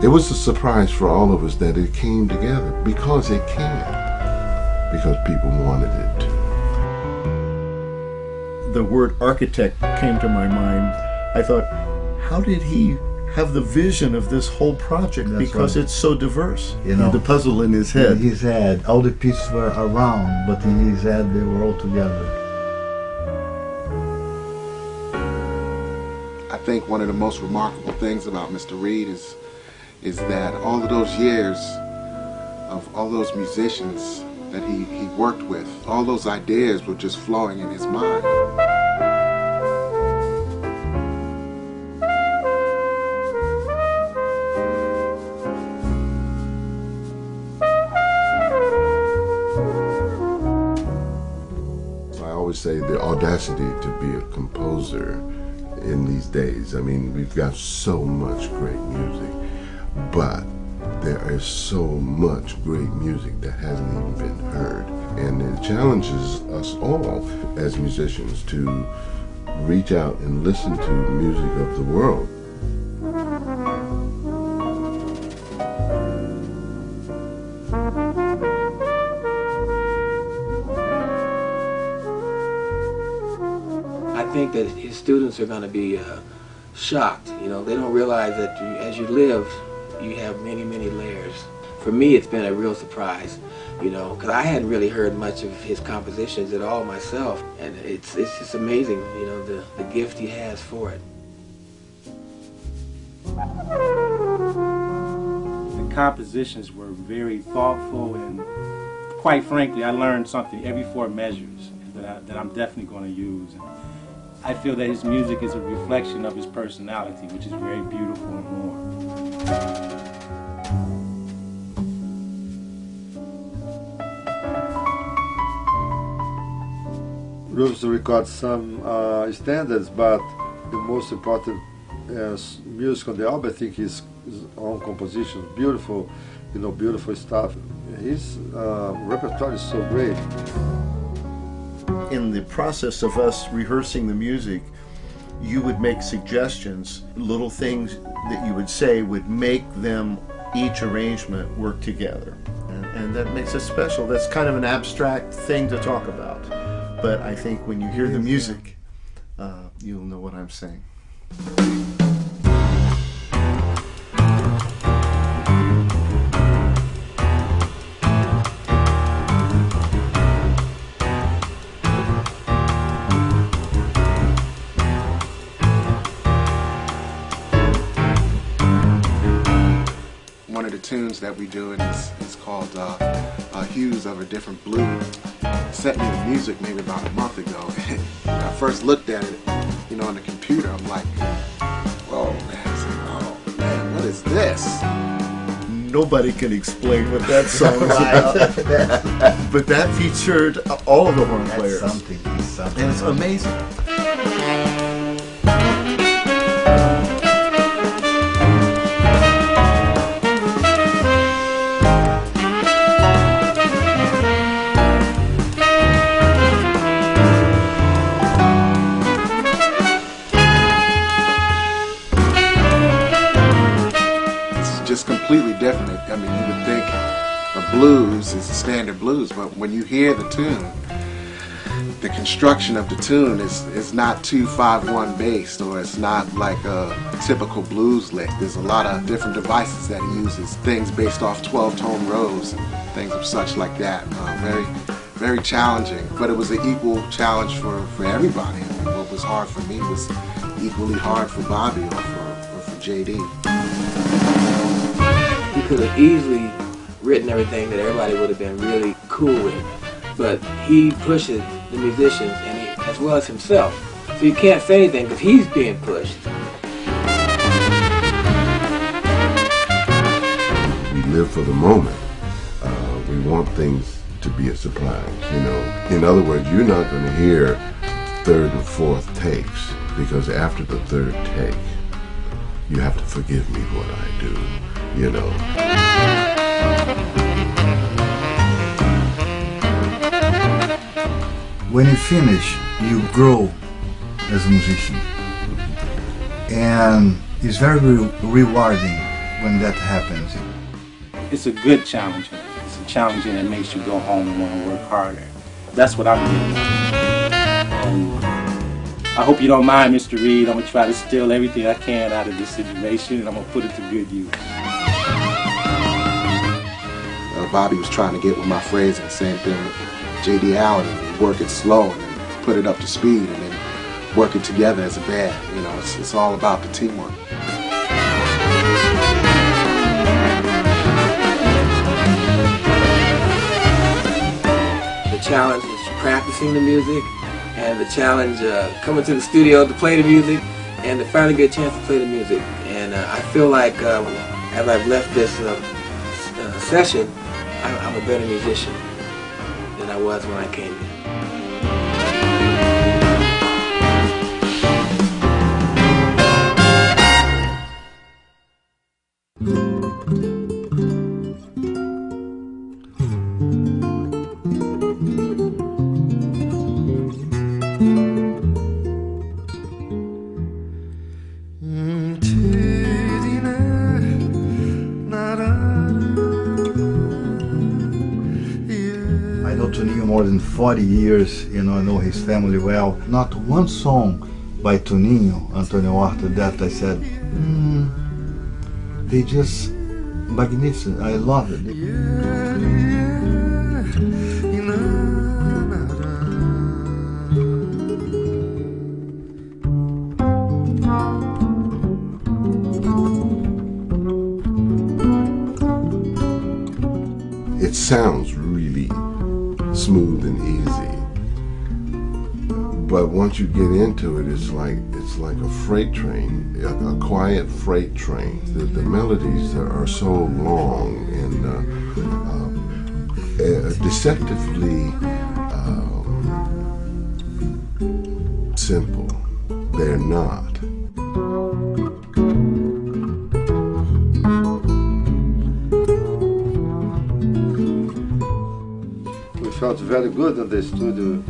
It was a surprise for all of us that it came together, because it can, because people wanted it to. The word architect came to my mind. I thought, how did he have the vision of this whole project? That's because right. it's so diverse. You know, the puzzle in his head. In his head, all the pieces were around, but in his head they were all together. I think one of the most remarkable things about Mr. Reid is that all of those years of all those musicians that he worked with, all those ideas were just flowing in his mind. I always say the audacity to be a composer in these days. I mean, we've got so much great music, but there is so much great music that hasn't even been heard. And it challenges us all as musicians to reach out and listen to music of the world. I think that his students are going to be shocked. You know, they don't realize that as you live, you have many, many layers. For me, it's been a real surprise, you know, because I hadn't really heard much of his compositions at all myself, and it's just amazing, you know, the gift he has for it. The compositions were very thoughtful, and quite frankly, I learned something every 4 measures that I'm definitely going to use. And I feel that his music is a reflection of his personality, which is very beautiful and warm. Rufus records some standards, but the most important music on the album, I think, is his own compositions. Beautiful, you know, beautiful stuff. His repertoire is so great. In the process of us rehearsing the music, you would make suggestions, little things that you would say would make them, each arrangement, work together. And that makes it special. That's kind of an abstract thing to talk about. But I think when you hear the music, you'll know what I'm saying. One of the tunes that we do is called Hues of a Different Blue. Sent me the music maybe about a month ago. When I first looked at it, you know, on the computer, I'm like, whoa, man. I said, oh, man, what is this? Nobody can explain what that song is about. But that featured all of the horn players. That's something. It's something. And it's amazing. Just completely different. I mean, you would think a blues is a standard blues, but when you hear the tune, the construction of the tune is not 2-5-1 based, or it's not like a typical blues lick. There's a lot of different devices that he uses, things based off 12-tone rows and things of such like that. Very, very challenging, but it was an equal challenge for everybody. I mean, what was hard for me was equally hard for Bobby or for JD. He could have easily written everything that everybody would have been really cool with, but he pushes the musicians, and as well as himself. So you can't say anything because he's being pushed. We live for the moment. We want things to be a surprise, you know. In other words, you're not going to hear 3rd and 4th takes, because after the 3rd take, you have to forgive me what I do, you know. When you finish, you grow as a musician, and it's very rewarding when that happens? It's a good challenge. It's a challenge that makes you go home and want to work harder. That's what I'm getting. And I hope you don't mind, Mr. Reid. I'm going to try to steal everything I can out of this situation, and I'm going to put it to good use. Bobby was trying to get with my phrasing, same thing with J.D. Allen, and work it slow and then put it up to speed and then work it together as a band. You know, it's all about the teamwork. The challenge is practicing the music, and the challenge coming to the studio to play the music, and to finally get a chance to play the music. And I feel like as I've left this session, I'm a better musician than I was when I came in. I know Toninho more than 40 years, you know, I know his family well. Not one song by Toninho, Toninho Horta, that I said, they just magnificent. I love it. It sounds really smooth and easy, but once you get into it, it's like a freight train, a quiet freight train. The melodies are so long and deceptively simple. They're not. Felt very good in the studio.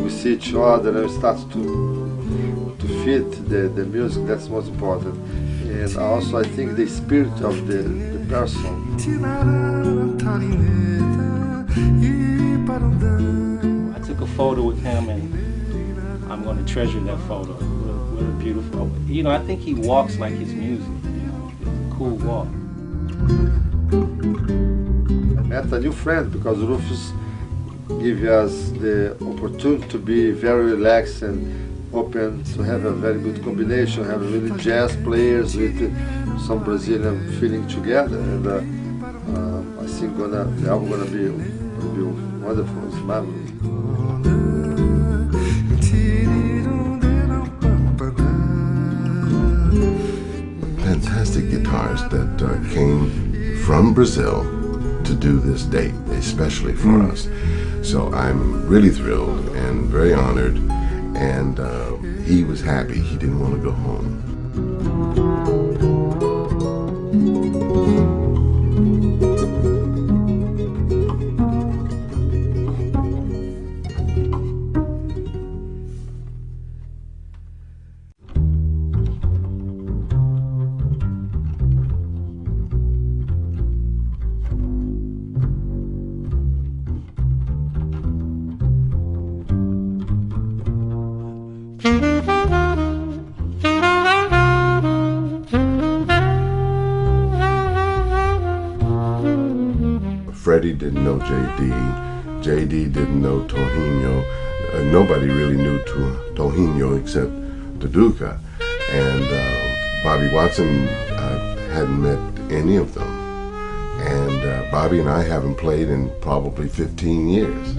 We see each other and we start to fit the music. That's most important. And also I think the spirit of the person. I took a photo with him, and I'm going to treasure that photo. What a beautiful. You know, I think he walks like his music. You know, it's a cool walk. I met a new friend because Rufus give us the opportunity to be very relaxed and open, to have a very good combination, have really jazz players with some Brazilian feeling together, and I think the album gonna be wonderful. It's marvelous. Fantastic guitars that came from Brazil to do this date, especially for us. So I'm really thrilled and very honored, and he was happy. He didn't want to go home. Freddie didn't know J.D. J.D. didn't know Toninho. Nobody really knew Toninho except Duduka. And Bobby Watson hadn't met any of them. And Bobby and I haven't played in probably 15 years.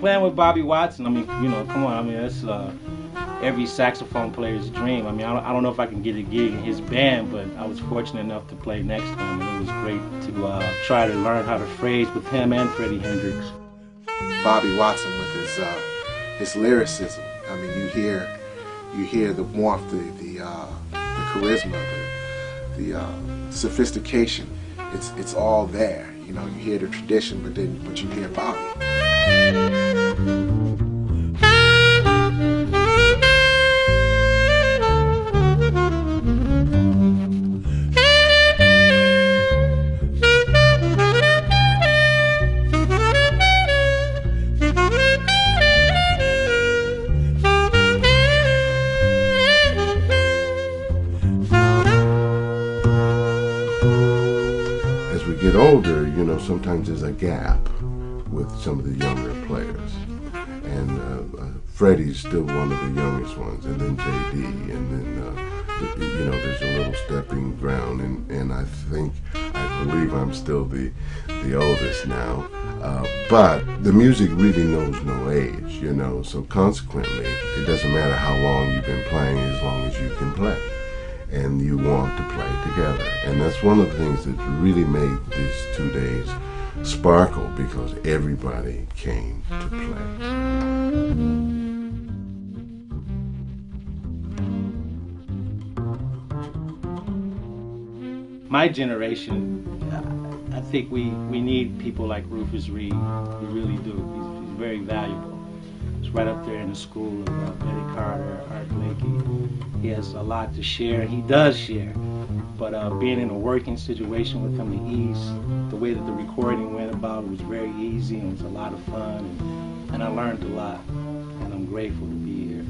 Playing with Bobby Watson, I mean, you know, come on, I mean, that's every saxophone player's dream. I mean, I don't know if I can get a gig in his band, but I was fortunate enough to play next to him, and it was great to try to learn how to phrase with him and Freddie Hendrix. Bobby Watson with his lyricism. I mean, you hear the warmth, the charisma, the sophistication. It's all there. You know, you hear the tradition, but you hear Bobby. sometimes there's a gap with some of the younger players. And Freddie's still one of the youngest ones, and then JD, and then you know, there's a little stepping ground, and I believe I'm still the oldest now. But the music really knows no age, you know, so consequently, it doesn't matter how long you've been playing as long as you can play. And you want to play together. And that's one of the things that really made these 2 days sparkle, because everybody came to play. My generation, I think we need people like Rufus Reid. We really do. He's very valuable. He's right up there in the school of Betty Carter, Art Blakey. He has a lot to share. He does share. But being in a working situation with him, the way that the recording went about was very easy, and it was a lot of fun, and I learned a lot, and I'm grateful to be here.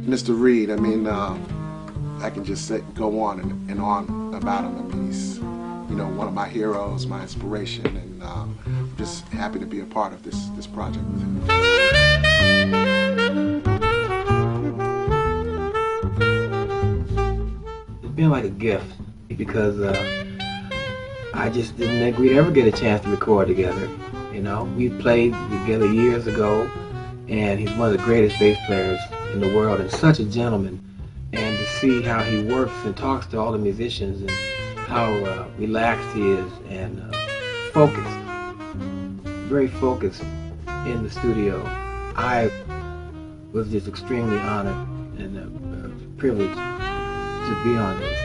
Mr. Reid, I mean, I can just go on and on about him. I mean, he's, you know, one of my heroes, my inspiration, and I'm just happy to be a part of this project with him. It's been like a gift, because I just didn't think we'd ever get a chance to record together. You know, we played together years ago, and he's one of the greatest bass players in the world, and such a gentleman. And to see how he works and talks to all the musicians, and how relaxed he is, and focused, very focused in the studio. I was just extremely honored and privileged to be on this.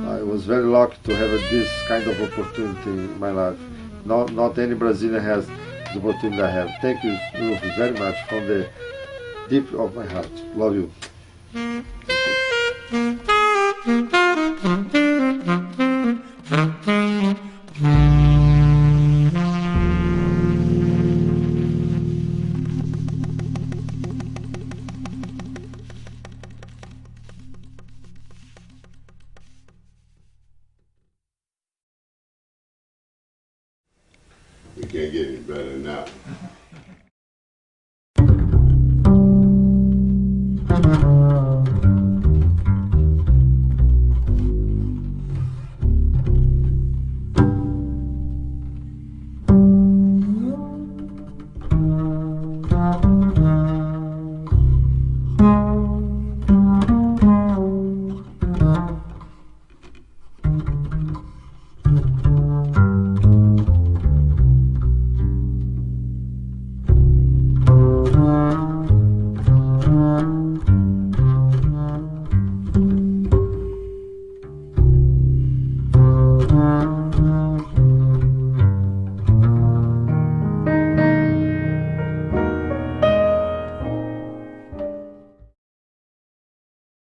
I was very lucky to have this kind of opportunity in my life. Not any Brazilian has the opportunity I have. Thank you, Rufus, very much from the deep of my heart. Love you. We can't get any better than that.